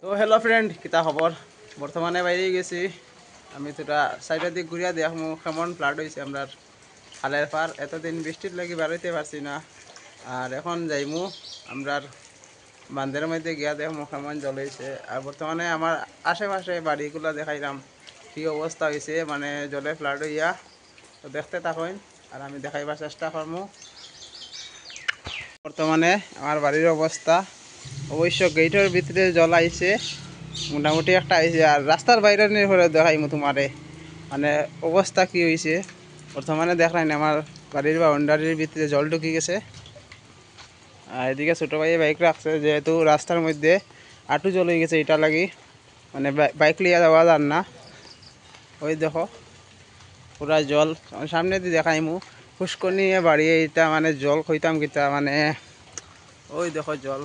তো hello friend, কিতা খবর? বর্তমানে বাইরে গেছি আমি তোরা সাইডের দিক ঘুরিয়া দেখমু কেমন ফ্লাড হয়েছে আমরা খালের পার। এতদিন বৃষ্টির লাগি বেরোইতে পারছি না, আর এখন যাইমু আমরার বান্ধের মধ্যে গিয়া দেখমু কেমন জল হয়েছে। আর বর্তমানে আমার আশেপাশে বাড়িগুলো দেখাইলাম কী অবস্থা হয়েছে, মানে জলে ফ্লাড হইয়া। তো দেখতে থাকুন আর আমি দেখাইবার চেষ্টা করমু। বর্তমানে আমার বাড়ির অবস্থা, অবশ্য গেটের ভিতরে জল আইছে, মোটামুটি একটা আইছে। আর রাস্তার বাইরে নিয়ে হলে দেখাইমু তোমারে মানে অবস্থা কি হয়েছে। বর্তমানে দেখলাই না আমার বাড়ির বাউন্ডারির ভিতরে জল ঢুকে গেছে। আর এদিকে ছোটো ভাই বাইক রাখছে, যেহেতু রাস্তার মধ্যে আটু জল হয়ে গেছে, এটা লাগি মানে বাইক লিয়ে যাওয়া যান না। ওই দেখো পুরা জল সামনে দিয়ে দেখাইমু, ফুসকনি বাড়ি এটা মানে জল খইতাম কিতা মানে। ওই দেখো জল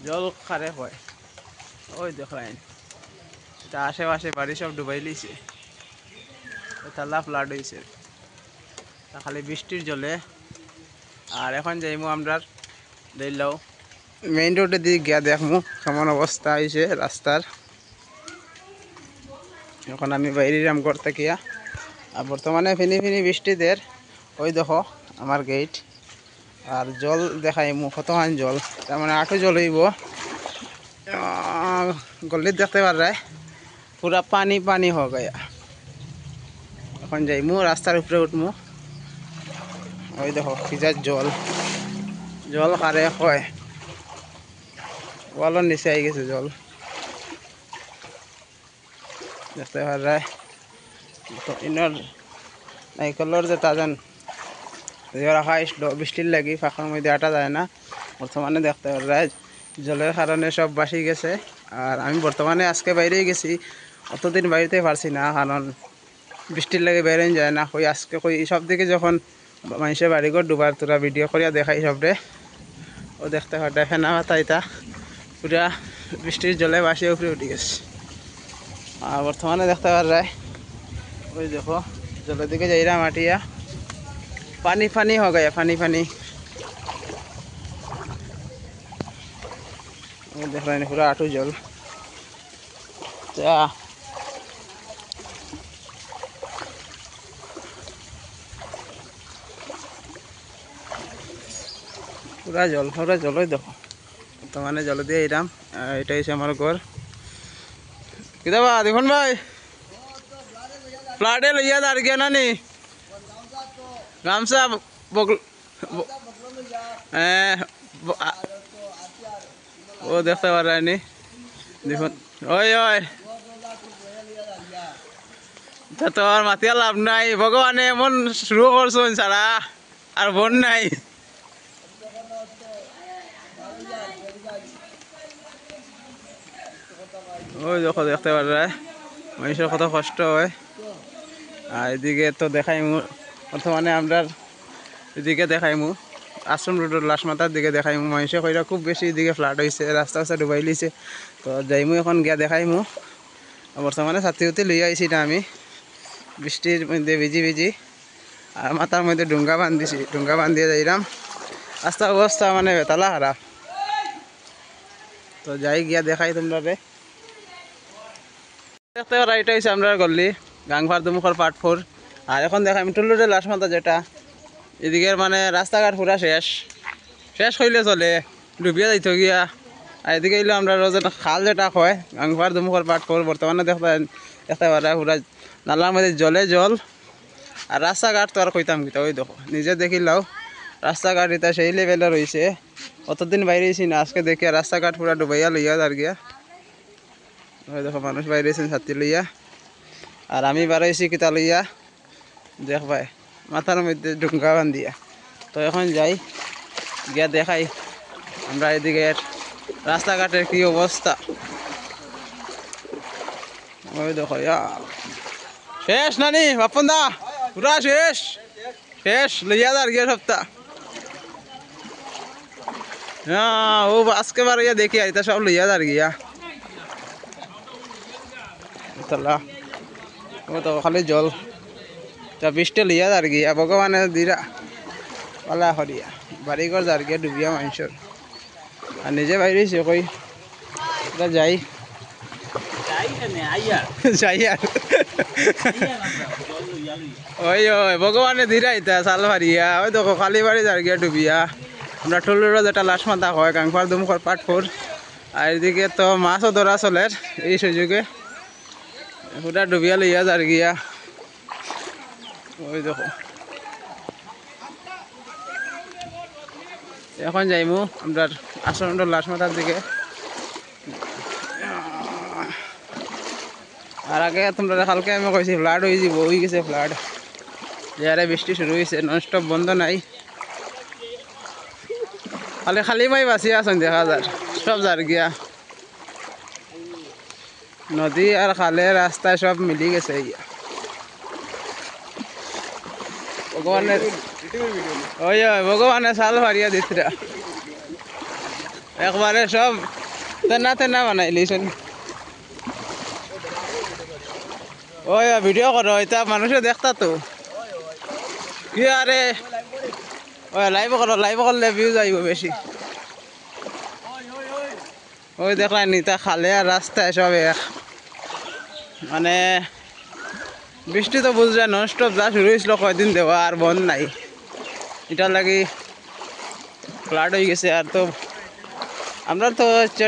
জল খারে হয়, ওই দেখলাম এটা আশেপাশে বাড়ি সব ডুবাই লিছে, তালা ফ্লাড হয়েছে খালি বৃষ্টির জলে। আর এখন যাইমু আমরা দিল্লাও মেইন রোডের দিকে গিয়া দেখমু কেমন অবস্থা হয়েছে রাস্তার। এখন আমি বাইরে রাম করতে গিয়া, আর বর্তমানে ফিনি ফিনি বৃষ্টিদের ওই দেখো আমার গেট। আর জল দেখাইমু কতখান জল, তার মানে আটু জল হইব গলিত দেখতে পারে পুরা পানি পানি হোক গয়া। এখন যাইমু রাস্তার উপরে উঠমু, ওই দেখো ফিজার জল জল কারে হয়, ওয়ালের নিচে আই গেছে জল দেখতে পারে। ইনার নাইকলর যে তাজান রাখা বৃষ্টির লাগি ফাঁকার মধ্যে আটা যায় না। বর্তমানে দেখতে পারে জলের কারণে সব বাসি গেছে। আর আমি বর্তমানে আজকে বাইরেই গেছি, অতদিন বাড়িতে পারছি না, কারণ বৃষ্টির লাগে বেরোন যায় না। কই আজকে কই সব দিকে যখন মানুষের বাড়িঘর ডুবার তোরা ভিডিও করিয়া দেখাই সবরে, ও দেখতে পারে ফেনা পাতা এটা পুরা বৃষ্টির জলে বাসিয়ে উপরে উঠে গেছে। আর বর্তমানে দেখতে পারে ওই দেখো জলের দিকে যাইরা মাটিয়া পানি ফানি हो गया, पानी पानी देख रहे हैं पूरा आटू जल। पूरा जल देखो तो मैंने जल दिए एराम এটা হচ্ছে আমার ঘর। কিদা বা দেখুন ভাই ফ্লাডে লইয়া দাঁড় গিয়া না নি গামছা বগল ও দেখতে পারেনি দেখুন। ওই ওই তো আর মাতিয়া লাভ নাই, ভগবানে এমন শুরু করছেন ছাড়া আর বন নাই। ওই দেখো দেখতে পারে মানুষের কত কষ্ট হয়। আর এদিকে তো দেখাইমু বর্তমানে আমরা এদিকে দেখাইমু আশ্রম রোডের লাশ মাথার দিকে দেখাইমু। মানুষে কইরা খুব বেশি এদিকে ফ্লাড হয়েছে, রাস্তা রাস্তা ডুবাই লিছে। তো যাইমু এখন গিয়া দেখাইমু। বর্তমানে ছাতি উতি লইয়া আইছি না আমি, বৃষ্টির মধ্যে ভিজি ভিজি, আর মাথার মধ্যে ডুঙ্গা বান্ধিছি, ডুঙ্গা বান্ধিয়ে যাইলাম। রাস্তার অবস্থা মানে বেতালা খারাপ। তো যাই গিয়া দেখাই তোমরা রে দেখতে পারা। এটা হচ্ছে আমরা গল্লি গাংভার দুমুখর পার্ট 4। আর এখন দেখা আমি টুল্লুরের লাশ মাথা, যেটা এদিকের মানে রাস্তাঘাট পুরা শেষ শেষ হইলে চলে ডুবিয়া যাইত গিয়া। আর এদিকে এলো আমরা খাল যেটা হয় গাংভার দুমুখর পার্ট 4। বর্তমানে দেখতে পারা পুরা নালার মধ্যে জলে জল। আর রাস্তাঘাট তো আর কইতাম কিতা, ওই দেখো নিজে দেখিলাও রাস্তাঘাট এটা সেই লেভেলে রয়েছে। অতদিন বাইরেছি না, আজকে দেখি রাস্তাঘাট পুরা ডুবাইয়া লইয়া আর গিয়া। ওই দেখো মানুষ বাইরেছেন ছাতি লইয়া, আর আমি বাড়াইছি কিতা লইয়া দেখ ভাই মাথার মধ্যে ডুঙ্গা বান্ধিয়া। তো এখন যাই গিয়া দেখাই আমরা এদিকে রাস্তাঘাটের কি অবস্থা। ওই দেখো শেষ নানি বাপন দা পুরা শেষ শেষ লইয়া আর গিয়া সপ্তাহ। হ্যাঁ ও আজকে বার গিয়া দেখি এটা সব লইয়া আর গিয়া তালা। ও তো খালি জল বৃষ্টি লইয়া আর গিয়া ভগবানের দিরা পালা হরিয়া বাড়িঘর যার গিয়া ডুবিয়া মানুষের। আর নিজে বাইরেছে কই এটা যাই যাই আর ওই ওই ভগবানে ধীরাইতা সাল ভারিয়া ওই দেখো খালি বাড়ি যার গিয়া ডুবিয়া আমরা টুলুরও যেটা লাশ মাথা হয় কাংফার দুমখর পাটপুর আর এদিকে তো মাছও ধরা চলের এই সুযোগে পুরা ডুবিয়া লইয়া যার গিয়া ওই দেখো এখন যাইমু আমরা আশ্রমটা লাশ মাথার দিকে আর আগে তোমরা কালকে আমি কইছি ফ্লাড হয়ে যাব হয়ে গেছে ফ্লাড যারে বৃষ্টি শুরু হয়েছে ননস্টপ বন্ধ নাই খালি খালি মাই বাঁচি আছেন দেখা যার সব যার গিয়া নদী আর খালে রাস্তায় সব মিলি গেছে ভগবানের ওই ওই ভগবানের সাল ভারিয়া দিতরা একবারে সব তেনা তেনা বানাইলিছেন ওই ভিডিও করো এটা মানুষে দেখতা তো কি আরে ওই লাইভ করলে ভিউজ আইব বেশি ওই দেখলাই নিতা খালে আর রাস্তায় সব এক মানে বৃষ্টি তো বুঝলে ননস্টপ যা শুরু হয়েছিল কয়দিন দেওয়া আর বন্ধ নাই এটার লাগি ফ্লাড হয়ে গেছে আর তো আমরা তো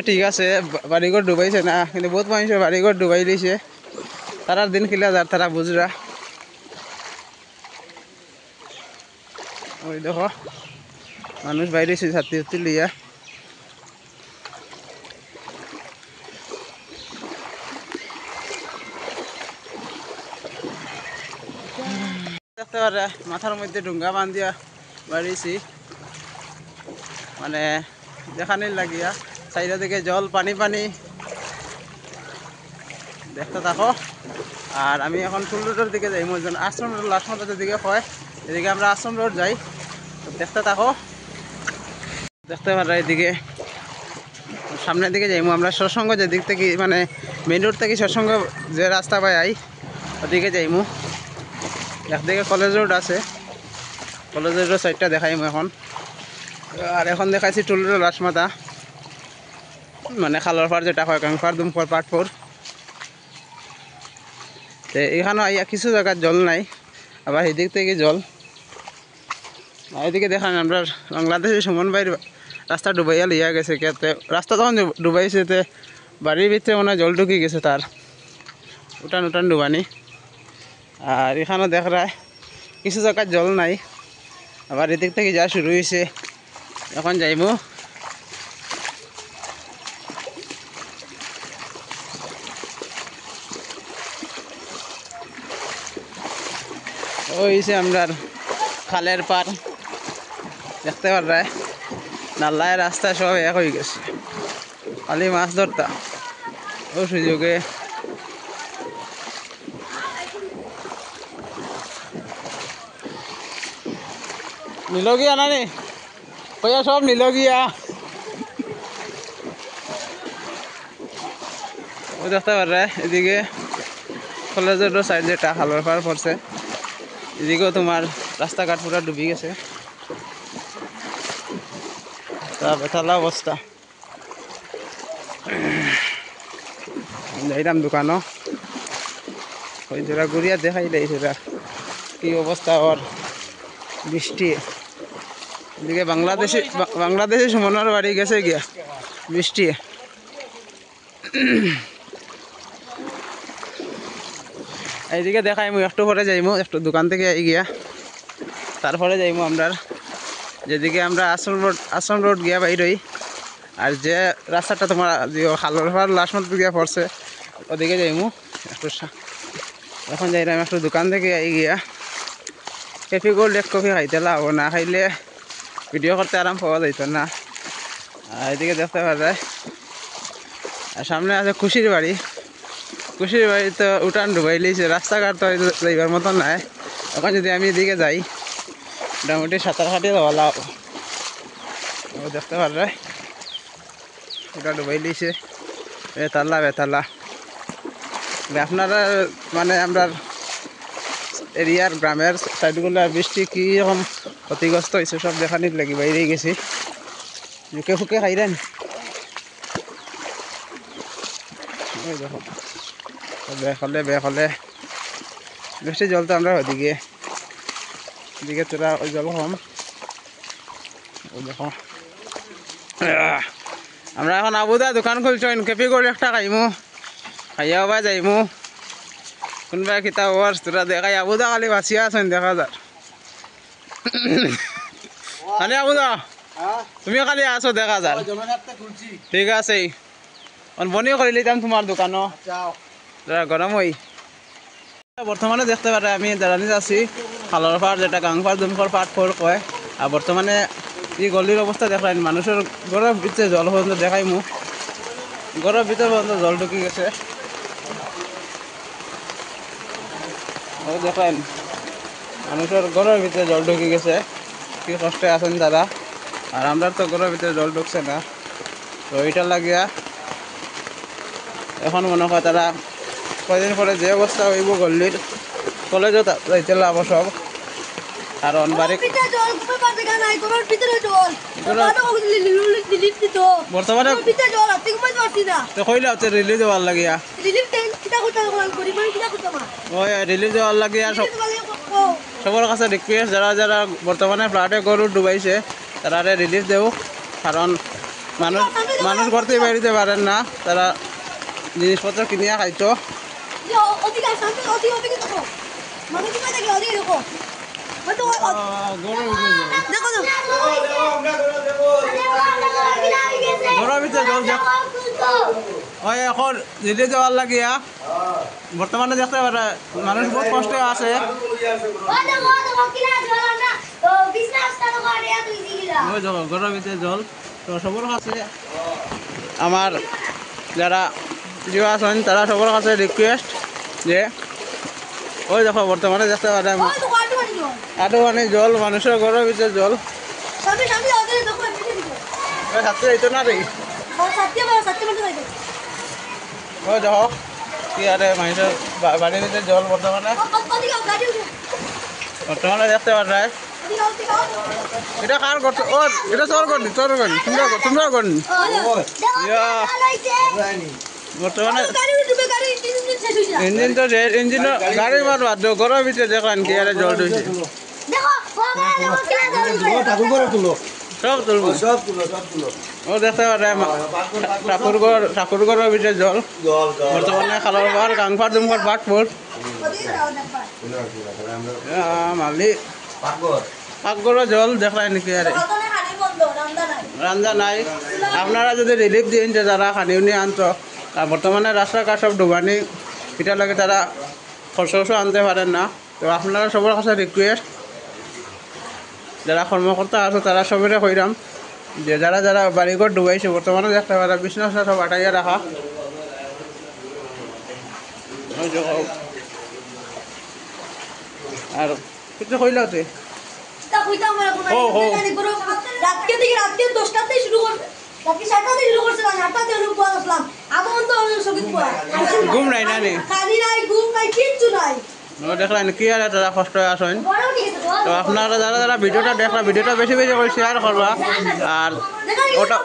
ঠিক আছে বাড়িঘর ডুবাইছে না কিন্তু বহুত মানুষের বাড়িঘর ডুবাই দিয়েছে তারা দিন খিলা যার তারা বুঝরা ওই দেখো মানুষ বাইরে ছাত্রী ছাত্রী লিয়া দেখতে পারে মাথার মধ্যে ডুঙ্গা বান্ধিয়া বাড়িছি মানে দেখানির লাগিয়া সাইডা দিকে জল পানি পানি দেখতে থাকো আর আমি এখন ফুল রোডের দিকে যাই মজন আশ্রম রোড লাস্ট মাথার দিকে হয় এদিকে আমরা আশ্রম রোড যাই দেখতে থাকো দেখতে পারা এদিকে সামনের দিকে যাইমু আমরা সৎসঙ্গ যে দিক থেকে মানে মেন রোড থেকে সৎসঙ্গ যে রাস্তা পাই আই ওদিকে যাইমু একদিকে কলেজ রোড আছে কলেজ রোডের সাইডটা দেখাইমু এখন আর এখন দেখাইছি টুলুর লাশমাথা মানে খালর পার যেটা হয় কাংফার দুমখর পাটপুর তো এখানেও আইয়া কিছু জায়গার জল নাই আবার এদিক থেকে জল এদিকে দেখান আমরা বাংলাদেশের সুমন ভাইয়ের রাস্তা ডুবাইয়া লিয়া গেছে কে রাস্তা তখন ডুবাইছে তে বাড়ির ভিতরে মনে হয় জল ঢুকে গেছে তার উঠান উঠান ডুবানি আর এখানেও দেখায় কিছু জায়গার জল নাই আবার এদিক থেকে যা শুরু হয়েছে এখন যাইমু ওইছে আমরা খালের পার দেখতে পারায় নালায় রাস্তা সব এক হয়ে গেছে খালি মাছ ধরতা ও সুযোগে নীলগিয়া না নি কইয়া সব নীলগিয়া ও দেখতে পারায় এদিকে কলেজের সাইড যেটা খালের পার পড়ছে এদিকেও তোমার রাস্তাঘাট পুরা ডুবি গেছে তা বেথালা অবস্থা যাইলাম দোকানও ওই জোড়া ঘুরিয়া দেখাই দেয় সেটা কি অবস্থা ওর বৃষ্টি এদিকে বাংলাদেশে সুমনের বাড়ি গেছে গিয়া বৃষ্টি এইদিকে দেখাইমু একটু পরে যাইমু একটু দোকান থেকে আই গিয়া তারপরে যাইমু আমরা যেদিকে আমরা আশ্রম রোড গিয়া বাইরই আর যে রাস্তাটা তোমার খালের পার লাস্ট গিয়া পড়ছে ওদিকে যাইমু একটু এখন যাইলাম একটু দোকান থেকে আই গিয়া কফি গোল্ড এক কফি খাইতে লাভ না খাইলে ভিডিও করতে আরাম পাওয়া যাইত না আর এদিকে দেখতে পাওয়া যায় আর সামনে আছে খুশির বাড়ি তো উঠান ডুবাই লিয়েছে রাস্তাঘাট তো যাইবার মতন নাই এখন যদি আমি এদিকে যাই মোটামুটি সাঁতার কাটিয়ে যাওয়া লাভ দেখতে পারে ওটা ডুবাই লিয়েছে বেতালা আপনারা মানে আমরা এরিয়ার গ্রামের সাইডগুলো বৃষ্টি কীরকম ক্ষতিগ্রস্ত হয়েছে সব দেখানির লাগি বাইরে গেছি ঝুঁকে ফুকে খাইলেন ওই দেখো ব্যাক হলে বেশি জল তো আমরা ওদিকে এদিকে তোরা ওই জল কম। ওই দেখো আমরা এখন আবুদা দোকান খুলছো কেপি করে একটা খাইমু খাইয়া বা যাইমু কোনবা কিতা ওর তোরা দেখাই আবুদা খালি বাঁচিয়া আছেন দেখা যার খালি আবুদা তুমি খালি আছো দেখা যার ঠিক আছে বনিও করে লিতাম তোমার দোকানও গরম হই বর্তমানে দেখতে পারে আমি দাঁড়ানি আছি খালর পাড় যেটা গাংপাড় দুমকর পাট ফোর কয় আর বর্তমানে এই গলির অবস্থা দেখাই মানুষের ঘরের ভিতরে জল পর্যন্ত দেখাই মু ঘরের ভিতরে পর্যন্ত জল ঢুকে গেছে দেখেন মানুষের ঘরের ভিতরে জল ঢুকে গেছে কি কষ্টে আছেন তারা আর আমরা তো ঘরের ভিতরে জল ঢুকছে না তো এইটা লাগিয়া এখন মনে হয় তারা কয়দিন পরে যে অবস্থা হইব গল্লির কলেজও যাইতে লাভ সব কারণ বাড়ি বর্তমানে কইলা হচ্ছে রিলিজ হওয়ার লাগিয়া ওই রিলিজ হওয়ার লাগিয়া সবার কাছে রিকোয়েস্ট যারা যারা বর্তমানে ফ্লাডে গরু ডুবাইছে তারা রিলিজ দেও কারণ মানুষ করতে বেরিতে পারেন না তারা জিনিসপত্র কিনিয়া খাইতো এখন দিল্লি যাওয়ার লাগিয়া বর্তমানে দেখতে পারে মানুষ বহুত কষ্ট আছে ঘরের ভিতরে জল তো সবার কাছে আমার যারা জিও আছেন তারা সবার কাছে রিকোয়েস্ট যে ওই দেখো বর্তমানে দেখতে পারে আটু পানি জল মানুষের ঘরের ভিতরে জল ছাত্র যাইতো না রে ওই দেখো কি আরে মানুষের বাড়ির ভিতরে জল বর্তমানে দেখতে পারে এটা কার করছো ও এটা তোর করনি তোমরা করনি বর্তমানে ইঞ্জিন তো ইঞ্জিন গাড়ি মারবা ঘরের ভিতরে দেখলেন কি আরে জল ঢুকছে সব তুলবো ও দেখতে পারে ঠাকুরগড়ের ভিতরে জল বর্তমানে খালার পাড় গাংপাড় দুমকর পাটপুর মালি পাকগড়ের জল দেখলেন নাকি আরে রান্দা নাই আপনারা যদি রিলিফ দিন যে যারা খানি উনি আনতো আর বর্তমানে রাস্তাঘাট সব ডুবানি এটা লাগে তারা খরচ আনতে পারেন না তো আপনারা সবার কাছে রিকোয়েস্ট যারা কর্মকর্তা আছে তারা সবেরে কইরাম যে যারা যারা বাড়িঘর ডুবাইছে বর্তমানে দেখতে পারা বিছনা সব আটাইয়া রাখা আর কিছু কইলা হতে ঘুম নাই না দেখলেন কি আর তারা কষ্ট আসেন তো আপনারা যারা যারা ভিডিওটা দেখলা ভিডিওটা বেশি বেশি করে শেয়ার করবা আর ওটা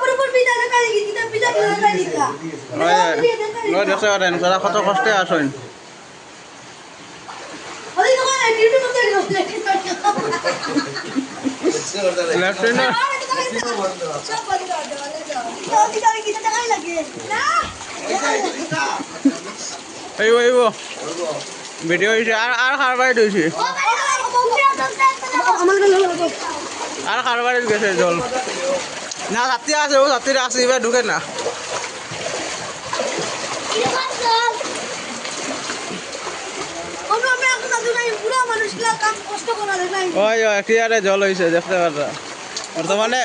দেখতে পারেন তারা কত কষ্টে আসেন ভিডিও হয়েছে আর খারবাড়ি দিয়েছি আর খারবাড়ি গেছে জল না ছাত্রী আছে ও ছাত্রী আছে এবার ঢুকে না ওই কি আরে জল হয়েছে দেখতে পারবা বর্তমানে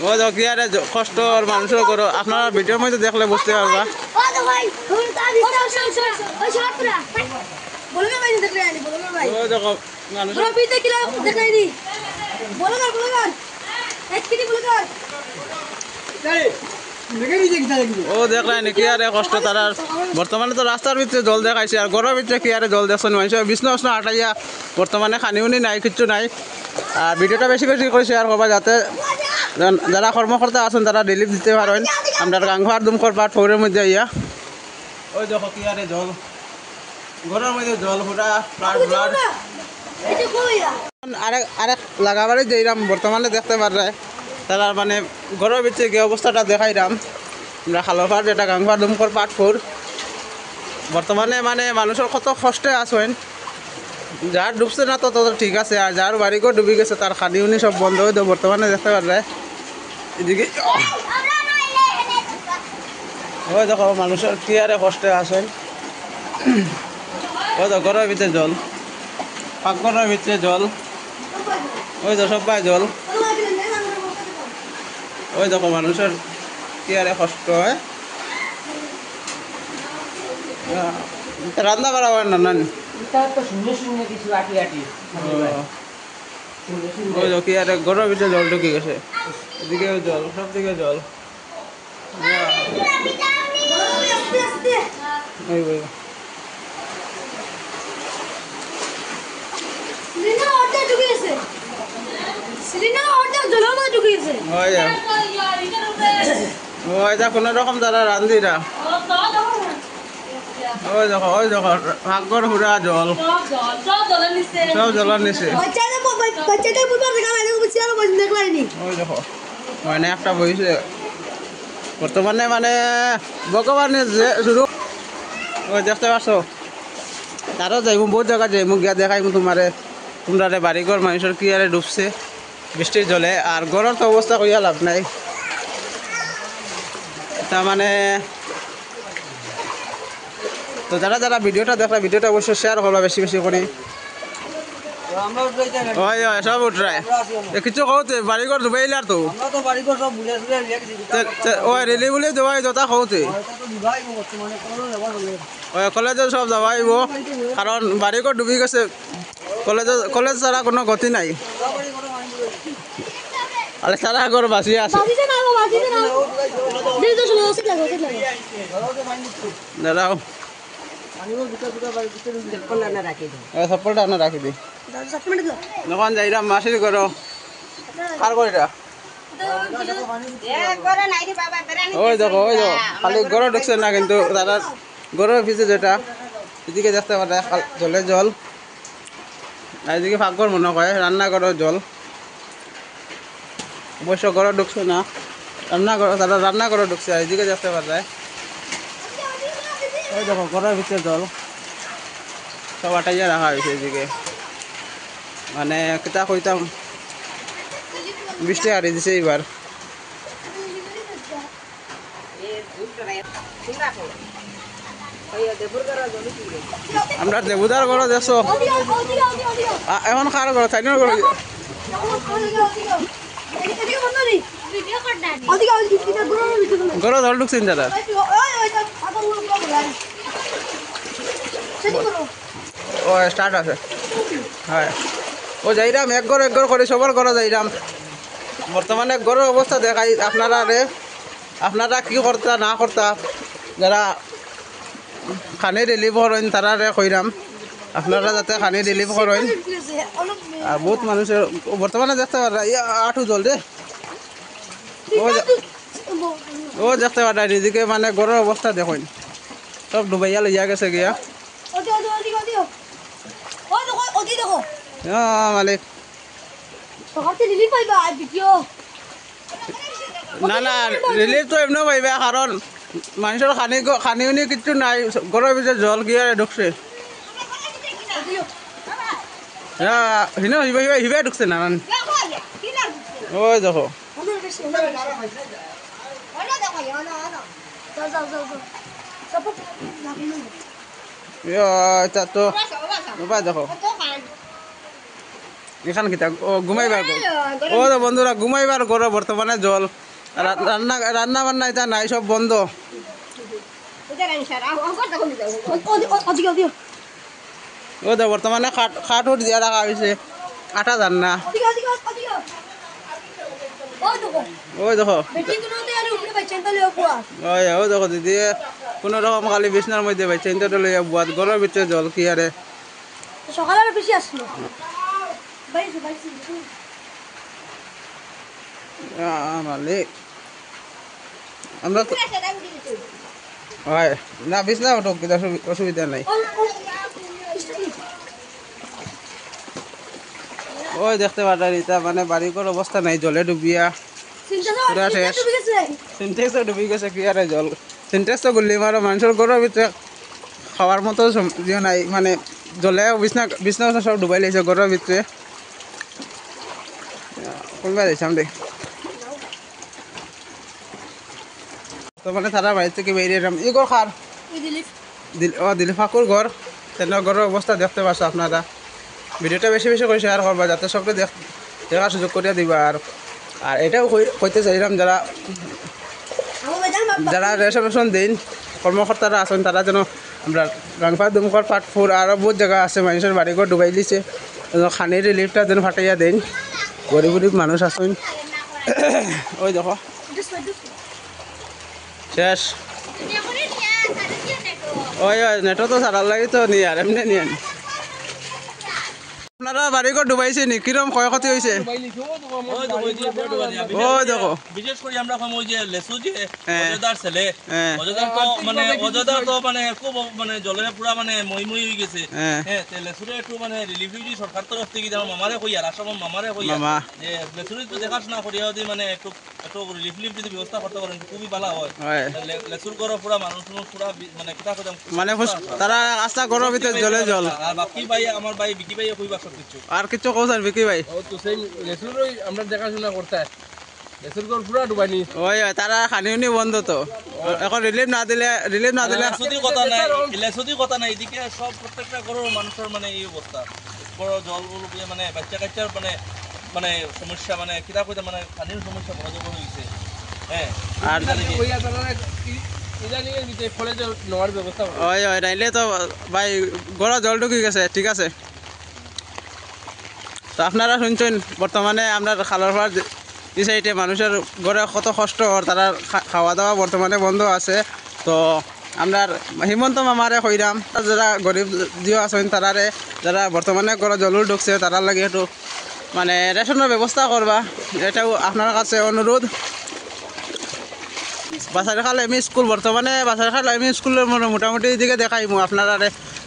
ও কি আরে কষ্ট আর মানুষের করো আপনারা ভিডিওর মধ্যে দেখলে বুঝতে পারবা ও দেখলেন কি আরে কষ্ট তারা বর্তমানে তো রাস্তার ভিতরে জল দেখাইছে আর ঘরের ভিতরে কি আরে জল দেখছেন মানুষ বিছনা উষ্ণ আটাইয়া বর্তমানে খানিউনি নাই কিচ্ছু নাই আর ভিডিওটা বেশি বেশি করে শেয়ার করবা যাতে যারা কর্মকর্তা আছেন তারা রিলিফ দিতে পারেন আমরা গাংঘর দুমকর পাট ফৌরের মধ্যে ইয়া ওই দেখো কি আরে জল ঘরের মধ্যে জল পুরা ফ্লাড ফ্লাড আরেক আরেক লাগাবারই যাইরাম বর্তমানে দেখতে পারে তারা মানে ঘরের ভিতরে কি অবস্থাটা দেখাইরাম আমরা খালফার যেটা গাংঘর দুমকর পাট ফোর বর্তমানে মানে মানুষের কত কষ্টে আছেন যার ডুবছে না তো ঠিক আছে আর যার বাড়িকেও ডুবি গেছে তার খানি উনি সব বন্ধ হয়ে দেয় বর্তমানে দেখতে পারে এদিকে ওই দেখো মানুষের কি আরে কষ্টে আছেন ওই তো ঘরের ভিতরে জল পাকঘরের ভিতরে জল ওই তো সবাই জল ওই দেখো মানুষের কি আরে কষ্ট হয় রান্না করা হয় না নানি ওই তো কি আরে ঘরের ভিতরে জল ঢুকে গেছে এদিকেও জল সব দিকে জল ওই ওই ওইটা কোনো রকম তারা রান্ধিরা ওই দেখো ভাগ্যর হুরা জল সব জলের নিচে ওই দেখো মানে একটা বইছে বর্তমানে মানে ভগবানের যে শুরু ওই দেখতে পাচ্ছ তারও যাইব বহুত জায়গা যাইব গিয়া দেখাইব তোমারে তোমরা বাড়িঘর মানুষের কি আরে ডুবছে বৃষ্টির জলে আর গড়ের তো অবস্থা কইয়া লাভ নাই তার মানে তো যারা যারা ভিডিওটা দেখলা ভিডিওটা অবশ্যই শেয়ার করবা বেশি বেশি করে ওই সব উঠরায় কিছু কৌতে বাড়িঘর ডুবাইলে আর তো ওই রেলি বলে দেওয়াই যথা কৌতে ওই কলেজে সব যাবাইব কারণ বাড়িঘর ডুবি গেছে কলেজ ছাড়া কোনো গতি নাই আর সারা ঘর বাঁচিয়ে আছে দাঁড়াও চপ্পলটা না রাখি দি যখন যাইরাম মাসির করো আর করিরা ওই দেখো খালি গড়ে ঢুকছে না কিন্তু তারা গড়ের পিছিয়ে যেটা এদিকে দেখতে পারে জলে জল আর এদিকে ফাঁকঘর মনে করে রান্নাঘরের জল অবশ্য গড়ে ঢুকছে না তারা রান্নাঘরে ঢুকছে আর এদিকে দেখতে পারে ওই দেখো ঘরের ভিতরে জল সব আটাইয়া রাখা হয়েছে এদিকে মানে কিতা কইতাম বৃষ্টি হারিয়ে দিছে এইবার আমরা দেবুদার ঘর দেখছো এখন কার ঘর চাইনার ঘর ঘর জল ঢুকছেন দাদা ও স্টার্ট আছে হ্যাঁ ও যাইরাম এক ঘর করে সবার ঘরে যাইরাম বর্তমানে ঘরের অবস্থা দেখাই আপনারা কি করতা না করতা যারা খানি রিলিফ করেন তারা কইরাম আপনারা যাতে খানি রিলিফ করেন আর বহুত মানুষের বর্তমানে দেখতে পারা আঠু জল দে ও দেখতে পারা এদিকে মানে ঘরের অবস্থা দেখুন সব ডুবাইয়া লইয়া গেছে গিয়া মালিক না না রিলিফ তো এমনিও পাইবা কারণ মানুষের খানি উনি কিছু নাই ঘরের ভিতরে জল গিয়ে ঢুকছে হিবা ঢুকছে না ওই দেখো এটা তো দেখো এখান কিতা ঘুমাইবার ও বন্ধুরা ঘুমাইবার ঘর বর্তমানে জল রান্না বান্না এটা নাই সব বন্ধ ও তো বর্তমানে খাট উঠ দিয়া রাখা হয়েছে আটা যান না ওই দেখো ওই দেখো দিদি কোনো রকম খালি বিছনার মধ্যে ভাই চিন্তাটা লইয়া বুয়াত ঘরের ভিতরে জল কি আরে সকালে বেশি আসলো মালিক আমরা তো হয় না বিছনা ওঠো কিন্তু অসুবিধা নাই ওই দেখতে পারেন এটা মানে বাড়িঘর অবস্থা নাই জলে ডুবিয়া পুরা শেষ সিনটেক্সও ডুবি গেছে কি আরে জল সিনটেক্স তো গুলি মারো মানুষের ঘরের ভিতরে খাওয়ার মতো ইয়ে নাই মানে জলে বিছনা বিছনা সব ডুবাই লাইছে ঘরের ভিতরে কোনবা যাইছাম দে তো মানে তারা বাড়ি থেকে বেরিয়ে এলাম ই ঘর খার দিলীপ ফাকুর ঘর তেনার ঘরের অবস্থা দেখতে পাচ্ছ আপনারা ভিডিওটা বেশি বেশি করে শেয়ার করবা যাতে সবকে দেখার সুযোগ করিয়া দিবা আর এটাও কইতে চাইলাম যারা যারা রেশন দিন কর্মকর্তারা আছেন তারা যেন আমরা রাংপা দুমকর পাটপুর আরও বহুত জায়গা আছে মানুষের বাড়িঘর ডুবাই দিছে খানির রিলিফটা যেন ফাটাইয়া দেন গরিব গরিব মানুষ আছেন ওই দেখো শেষ ওই নেটও তো সারার লাগে তো নিয়ে আর এমনি নিয়ে আপনারা বাড়িঘর ডুবাইছে নি কিরম ক্ষয়ক্ষতি হয়েছে ওই দেখো বিশেষ করে আমরা ওই যে লেসু যে অযোধ্যার ছেলে অযোধ্যার তো মানে অযোধ্যা তো মানে খুব মানে জলে পুরা মানে মই মই হয়ে গেছে হ্যাঁ লেসুরে একটু মানে রিলিফ দিই সরকার তরফ থেকে যেমন মামারে কই আর আসাম মামারে কই যে লেসুরে তো দেখাশোনা করিয়া যদি মানে একটু একটু রিলিফ যদি ব্যবস্থা করতে পারেন খুবই ভালো হয় লেসুর ঘর পুরা মানুষ পুরা মানে কিতা কথা মানে তারা আস্থা ঘরের ভিতরে জলে জল আর বাকি ভাই আমার ভাই বিকি ভাই কইবা সব কিছু আর কিছু কও স্যার বিকি ভাই ও তো সেই লেসুরই আমরা দেখাশোনা করতে লেসুর ঘর পুরা ডুবাইনি ওই তারা খানিউনি বন্ধ তো এখন রিলিফ না দিলে লেসুদি কথা নাই এদিকে সব প্রত্যেকটা ঘরের মানুষের মানে এই অবস্থা বড় জল মানে বাচ্চা কাচ্চার মানে মানে সমস্যা মানে কিতা কইতে মানে পানির সমস্যা বড় জল হইছে হ্যাঁ আর ওইয়া তারা ইদানিং দিতে ফলে যে নেওয়ার ব্যবস্থা ওই ওই নাইলে তো ভাই ঘর জল ঢুকে গেছে ঠিক আছে তো আপনারা শুনছেন বর্তমানে আমরা খালার পাড় এই সাইডে মানুষের ঘরে কত কষ্ট তারা খাওয়া দাওয়া বর্তমানে বন্ধ আছে তো আমরা হিমন্ত মামারে কইরাম যারা গরিব জিও আছেন তারারে যারা বর্তমানে ঘরে জলুর ঢুকছে তারার লাগে একটু মানে রেশনের ব্যবস্থা করবা এটাও আপনার কাছে অনুরোধ বাসারখাল এম ই স্কুল বর্তমানে বাসারখাল এম ই স্কুলের মোটামুটি দিকে দেখাইমু আপনারা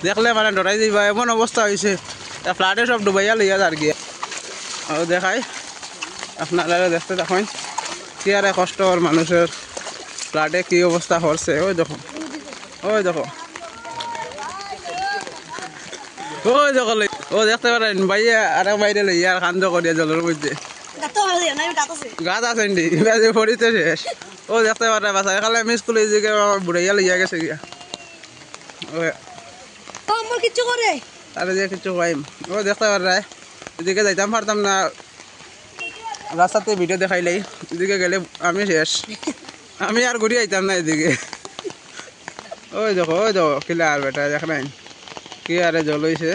দেখলে মানে ডরাই দিবা এমন অবস্থা হয়েছে ফ্লাডে সব ডুবাইয়া লইয়া যার গিয়ে দেখাই আপনারা দেখতে দেখুন কি আর কষ্ট ওর মানুষের ফ্লাডে কি অবস্থা করছে ওই দেখো ওই দেখো ওই দেখো ও দেখতে পারেন ভাইয়া আর বাইরে লইয়া কান্দ করিয়া জলের মধ্যে গাছ আছে পড়িতে শেষ ও দেখতে পারে বাসায় খালে আমি স্কুলে দিকে বুড়াইয়া লইয়া গেছে গিয়া কিছু করে তাহলে যে কিছু পাইম ও দেখতে পারে এদিকে যাইতাম পারতাম না রাস্তাতে ভিডিও দেখাইলাই এদিকে গেলে আমি শেষ আমি আর ঘুরি আইতাম না এদিকে ওই দেখো কিলা আর বেটা দেখ নাই কি আরে জল হইছে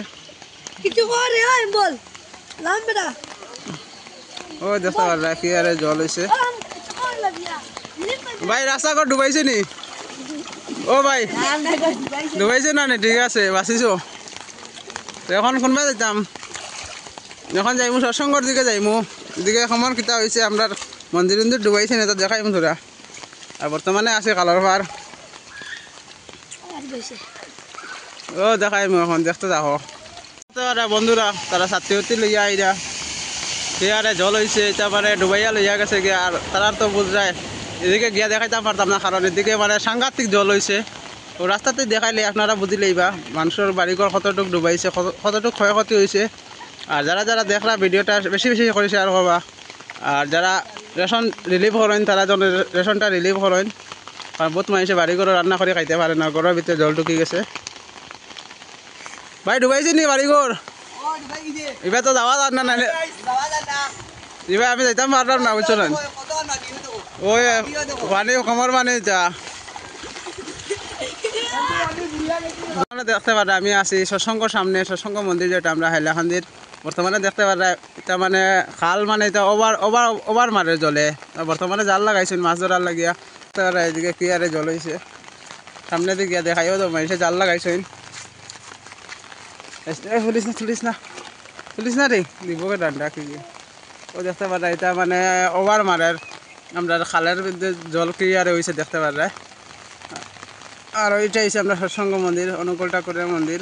কিছু করে বল লাম বেটা ও দেখতে পারে কি আরে জল হইছে ভাই রাস্তা ঘর ডুবাইছে নি ও ভাই ডুবাইছে না ঠিক আছে বাঁচিছো এখন কোনবা যাইতাম যখন যাইমু সৎসঙ্গর দিকে যাইমু এদিকে সময় কিতা হয়েছে আমরা মন্দির মন্দির ডুবাইছে না তো দেখাইমু তোরা আর বর্তমানে আছে কালার পার ও দেখাইমু এখন দেখতে দেখো বন্ধুরা তারা ছাত্রী ছাত্রী লইয়া আইরা সে আরে জল হয়েছে তারপরে ডুবাইয়া লইয়া গেছে গিয়া আর তারা তো বুঝ যায় এদিকে গিয়া দেখাইতাম পারতাম না কারণ এদিকে মানে সাংঘাতিক জল হয়েছে তো রাস্তাতে দেখাইলে আপনারা বুঝিলেইবা মানুষের বাড়িঘর কতটুক ডুবাইছে কতটুক ক্ষয়ক্ষতি হয়েছে আর যারা যারা দেখলা ভিডিওটা বেশি বেশি করে শেয়ার করবা আর যারা রেশন রিলিফ করেন তারা যেন রেশনটা রিলিফ করেন কারণ বহুত মানুষে বাড়িঘরে রান্না করে খাইতে পারে না ঘরের ভিতরে জল ঢুকি গেছে ভাই ডুবাইছে নি বাড়িঘর এবার তো যাওয়া যান না এবার আমি যাইতাম পারলাম না বুঝছো না ওই পানি কমর পানি যা দেখতে পারে আমি আছি সৎসঙ্গর সামনে সৎসঙ্গ মন্দির যেটা আমরা হাইলাকান্দির বর্তমানে দেখতে পারে এটা মানে খাল মানে এটা ওভার মারে জলে বর্তমানে জাল লাগাইছেন মাছ ধরার লাগিয়া এদিকে কি আরে জল হয়েছে সামনে দিকে দেখাইও তো মানুষে জাল লাগাইছেন তুলিস না রে দিবকে ডান্ডা কি ও দেখতে পারা এটা মানে ওভার মারের আমরা খালের মধ্যে জল ক্লিয়ার হয়েছে দেখতে পারা। আর ওইটা হচ্ছে আমরা সৎসঙ্গ মন্দির, অনুকূল ঠাকুরের মন্দির।